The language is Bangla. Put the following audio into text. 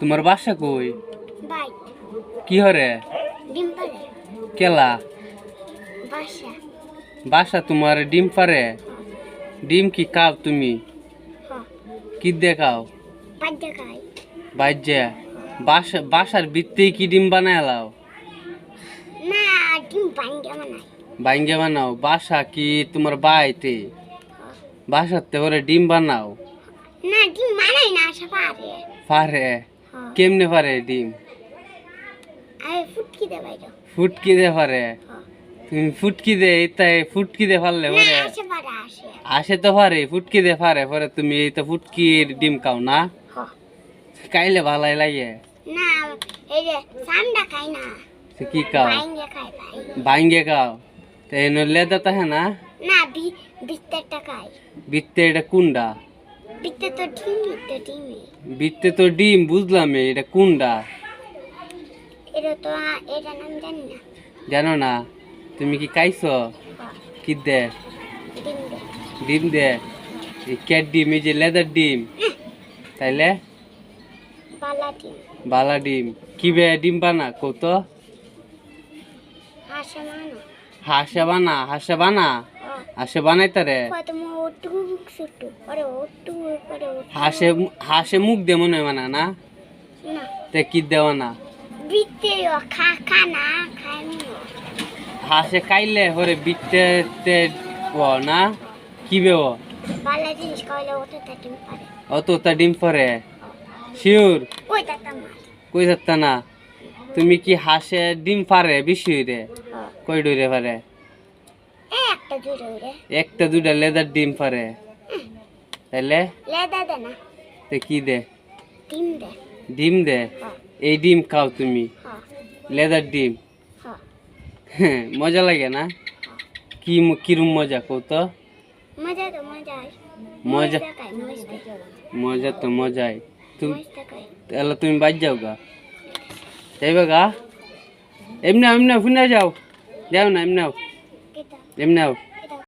তোমার বাসা কই? বাইক কি হরে? ডিম পারে কেলা বাসা বাসা তোমার ডিম পারে? ডিম কি খাও তুমি? হ্যাঁ কি দেখাও? বাজ্যা খাই বাজ্যা বাসার ভিত্তি কি ডিম বানায় লাও? না ডিম ভাঙ্গে বানাই বাইঙ্গে বানাও। বাসা কি তোমার বাইতে? বাসাতে ওরে ডিম বানাও? না ডিম বানাই না আসা পারে পারে? হ্যাঁ কেমনে পারে ডিম? আরে ফুটকি দে বাইরে ফুটকি দে পারে? হ্যাঁ তুমি ফুটকি দে তাই ফুটকি দে পারলে না পরে আসে পারে আসে আসে তো পারে ফুটকি দে পারে পরে তুমি এই তো ফুটকির ডিম খাও না? হ্যাঁ খাইলে ভালাই লাগে। না এই যে সান্ডা খাই না তো কি খাও? ভাঙ্গে খাই ভাই বাইঙ্গে খাও তো এনে লেদা তাহে না? না বিত্তেরটা খাই বিত্তে এটা কুন্ডা? বিত্তে তো ডিমই বিত্তে তো ডিম বুঝলাম, এটা কুন্ডা এটা তো এটা নাম জানি না জানো না? তুমি কি খাইছো? হ্যাঁ কি দে? ডিম দে ডিম দে? এই ক্যাট ডিম, এই যে লেদার ডিম তাইলে বালা ডিম বালা ডিম কি বে ডিম বানা কত? হাসে মানো হাঁসে বানা? হাঁসে বানা? হ্যাঁ হাঁসে বানাইতারে? কত মোটু ছোট্টু আরে ওটু করে হাঁসে হাঁসে মুখ দে মনে হয় বানা না? না তে কি দেওয়া না? বিত্তে খানা খাই হাঁসে খাইলে হরে বিত্তে তে ও না কি বে ও? বালা জিনিস খাইলে ওটা ডিম পারে অত তা ডিম পরে শিওর? ওই দাতা মার কই যাত্তা না? তুমি কি হাঁসে ডিম পারে বেশি রে? হ্যাঁ কই ডরে পারে? একটা জুড়ে উড়ে একটা দুটা লেদার ডিম পারে তাইলে লেদা দে না তে কি দে? ডিম দে ডিম দে? হ্যাঁ এই ডিম খাও তুমি? হ্যাঁ লেদার ডিম? হ্যাঁ মজা লাগে না? কি কিরম মজা কও তো? মজা তো মজা মজা খাই মজা তো মজাই। তুমি মজা খাই তাহলে তুমি বাজ যাও গা? যাইবা গা? এমনি এমনি ফুনে যাও? যাও না এমনি কেটা এমনি